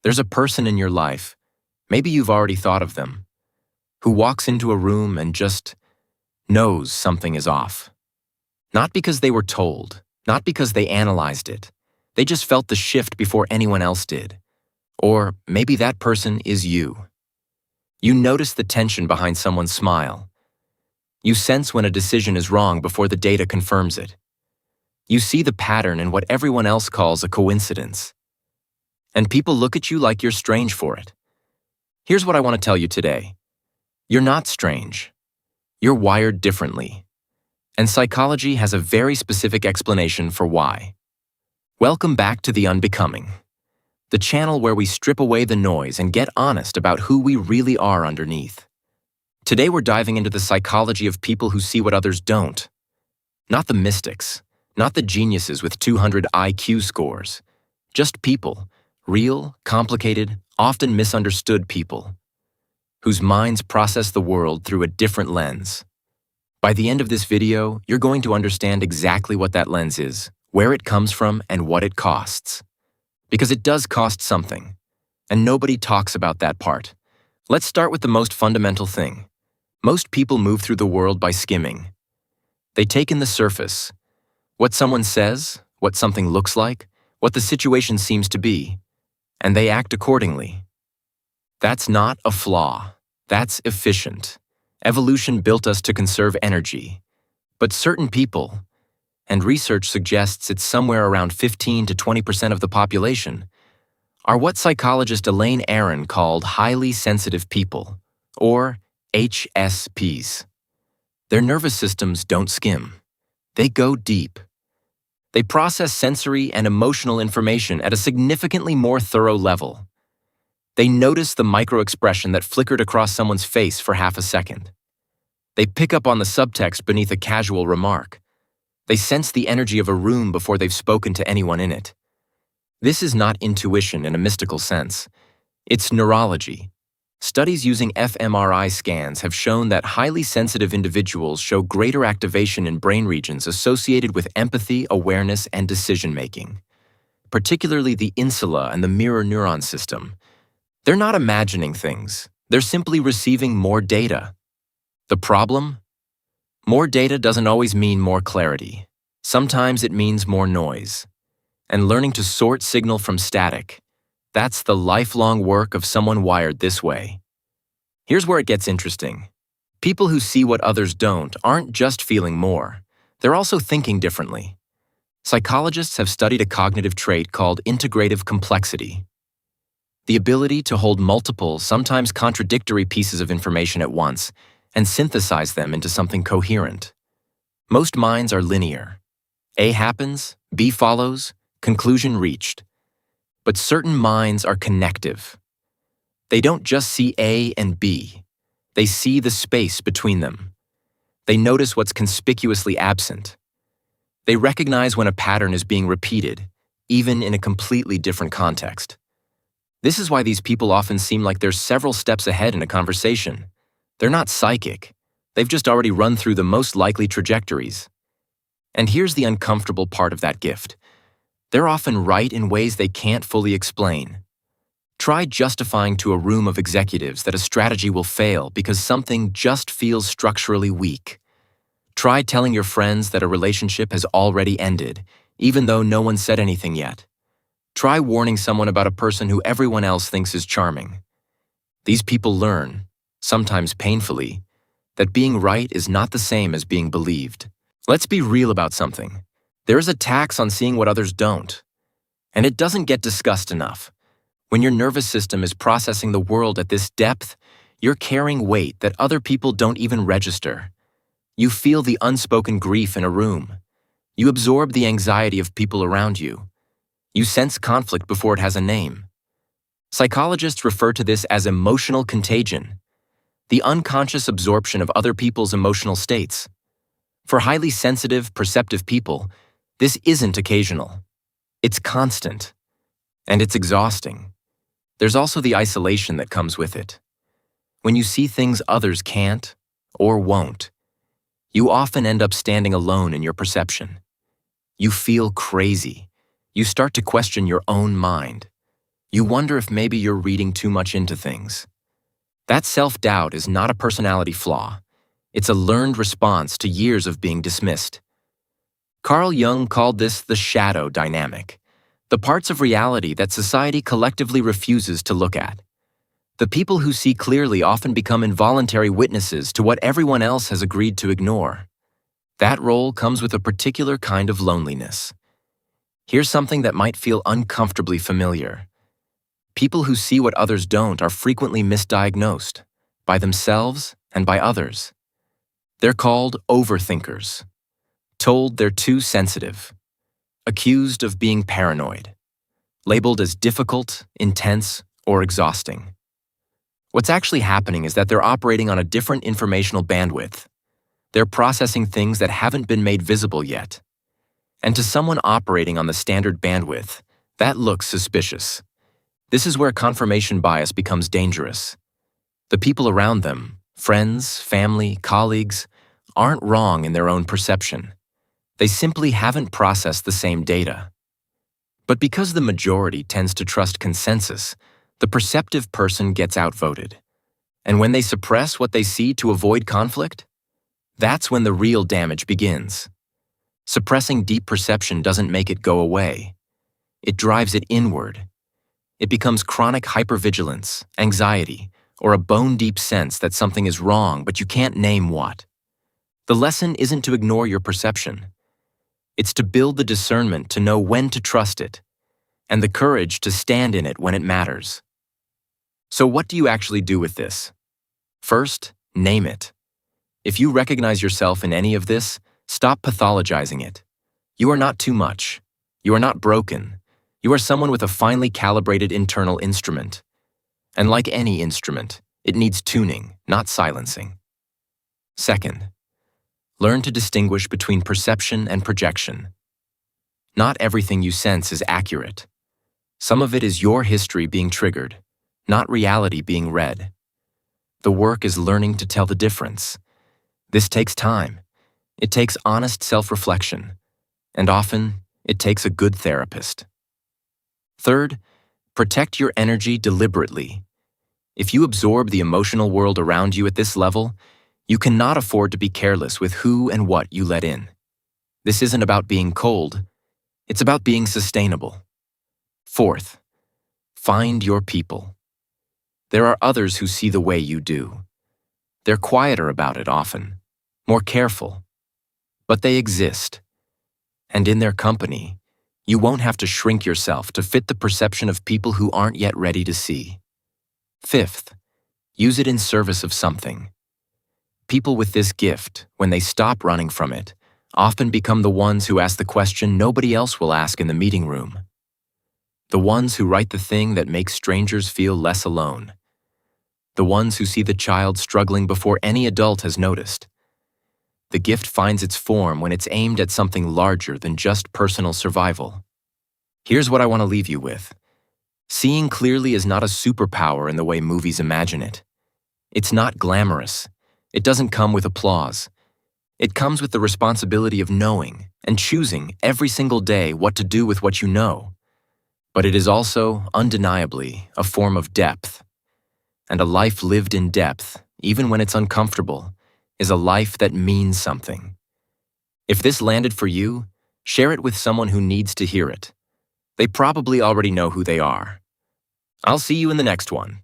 There's a person in your life, maybe you've already thought of them, who walks into a room and just knows something is off. Not because they were told, not because they analyzed it. They just felt the shift before anyone else did. Or maybe that person is you. You notice the tension behind someone's smile. You sense when a decision is wrong before the data confirms it. You see the pattern in what everyone else calls a coincidence. And people look at you like you're strange for it. Here's what I want to tell you today. You're not strange. You're wired differently. And psychology has a very specific explanation for why. Welcome back to the Unbecoming, the channel where we strip away the noise and get honest about who we really are underneath. Today we're diving into the psychology of people who see what others don't. Not the mystics, not the geniuses with 200 IQ scores. Just people, real, complicated, often misunderstood people, whose minds process the world through a different lens. By the end of this video, you're going to understand exactly what that lens is, where it comes from, and what it costs. Because it does cost something, and nobody talks about that part. Let's start with the most fundamental thing. Most people move through the world by skimming. They take in the surface, what someone says, what something looks like, what the situation seems to be, and they act accordingly. That's not a flaw. That's efficient. Evolution built us to conserve energy. But certain people, and research suggests it's somewhere around 15 to 20% of the population, are what psychologist Elaine Aron called highly sensitive people, or HSPs. Their nervous systems don't skim. They go deep. They process sensory and emotional information at a significantly more thorough level. They notice the micro-expression that flickered across someone's face for half a second. They pick up on the subtext beneath a casual remark. They sense the energy of a room before they've spoken to anyone in it. This is not intuition in a mystical sense. It's neurology. Studies using fMRI scans have shown that highly sensitive individuals show greater activation in brain regions associated with empathy, awareness, and decision-making, particularly the insula and the mirror neuron system. They're not imagining things. They're simply receiving more data. The problem? More data doesn't always mean more clarity. Sometimes it means more noise. And learning to sort signal from static, that's the lifelong work of someone wired this way. Here's where it gets interesting. People who see what others don't aren't just feeling more. They're also thinking differently. Psychologists have studied a cognitive trait called integrative complexity. The ability to hold multiple, sometimes contradictory pieces of information at once and synthesize them into something coherent. Most minds are linear. A happens, B follows, conclusion reached. But certain minds are connective. They don't just see A and B. They see the space between them. They notice what's conspicuously absent. They recognize when a pattern is being repeated, even in a completely different context. This is why these people often seem like they're several steps ahead in a conversation. They're not psychic. They've just already run through the most likely trajectories. And here's the uncomfortable part of that gift. They're often right in ways they can't fully explain. Try justifying to a room of executives that a strategy will fail because something just feels structurally weak. Try telling your friends that a relationship has already ended, even though no one said anything yet. Try warning someone about a person who everyone else thinks is charming. These people learn, sometimes painfully, that being right is not the same as being believed. Let's be real about something. There is a tax on seeing what others don't. And it doesn't get discussed enough. When your nervous system is processing the world at this depth, you're carrying weight that other people don't even register. You feel the unspoken grief in a room. You absorb the anxiety of people around you. You sense conflict before it has a name. Psychologists refer to this as emotional contagion, the unconscious absorption of other people's emotional states. For highly sensitive, perceptive people, this isn't occasional. It's constant. And it's exhausting. There's also the isolation that comes with it. When you see things others can't or won't, you often end up standing alone in your perception. You feel crazy. You start to question your own mind. You wonder if maybe you're reading too much into things. That self-doubt is not a personality flaw. It's a learned response to years of being dismissed. Carl Jung called this the shadow dynamic, the parts of reality that society collectively refuses to look at. The people who see clearly often become involuntary witnesses to what everyone else has agreed to ignore. That role comes with a particular kind of loneliness. Here's something that might feel uncomfortably familiar. People who see what others don't are frequently misdiagnosed, by themselves and by others. They're called overthinkers, told they're too sensitive, accused of being paranoid, labeled as difficult, intense, or exhausting. What's actually happening is that they're operating on a different informational bandwidth. They're processing things that haven't been made visible yet. And to someone operating on the standard bandwidth, that looks suspicious. This is where confirmation bias becomes dangerous. The people around them, friends, family, colleagues, aren't wrong in their own perception. They simply haven't processed the same data. But because the majority tends to trust consensus, the perceptive person gets outvoted. And when they suppress what they see to avoid conflict, that's when the real damage begins. Suppressing deep perception doesn't make it go away. It drives it inward. It becomes chronic hypervigilance, anxiety, or a bone-deep sense that something is wrong, but you can't name what. The lesson isn't to ignore your perception. It's to build the discernment to know when to trust it, and the courage to stand in it when it matters. So what do you actually do with this? First, name it. If you recognize yourself in any of this, stop pathologizing it. You are not too much. You are not broken. You are someone with a finely calibrated internal instrument. And like any instrument, it needs tuning, not silencing. Second, learn to distinguish between perception and projection. Not everything you sense is accurate. Some of it is your history being triggered, not reality being read. The work is learning to tell the difference. This takes time. It takes honest self-reflection, and often it takes a good therapist. Third, protect your energy deliberately. If you absorb the emotional world around you at this level, you cannot afford to be careless with who and what you let in. This isn't about being cold. It's about being sustainable. Fourth, find your people. There are others who see the way you do. They're quieter about it often, more careful, but they exist. And in their company, you won't have to shrink yourself to fit the perception of people who aren't yet ready to see. Fifth, use it in service of something. People with this gift, when they stop running from it, often become the ones who ask the question nobody else will ask in the meeting room. The ones who write the thing that makes strangers feel less alone. The ones who see the child struggling before any adult has noticed. The gift finds its form when it's aimed at something larger than just personal survival. Here's what I want to leave you with. Seeing clearly is not a superpower in the way movies imagine it. It's not glamorous. It doesn't come with applause. It comes with the responsibility of knowing and choosing every single day what to do with what you know. But it is also, undeniably, a form of depth. And a life lived in depth, even when it's uncomfortable, is a life that means something. If this landed for you, share it with someone who needs to hear it. They probably already know who they are. I'll see you in the next one.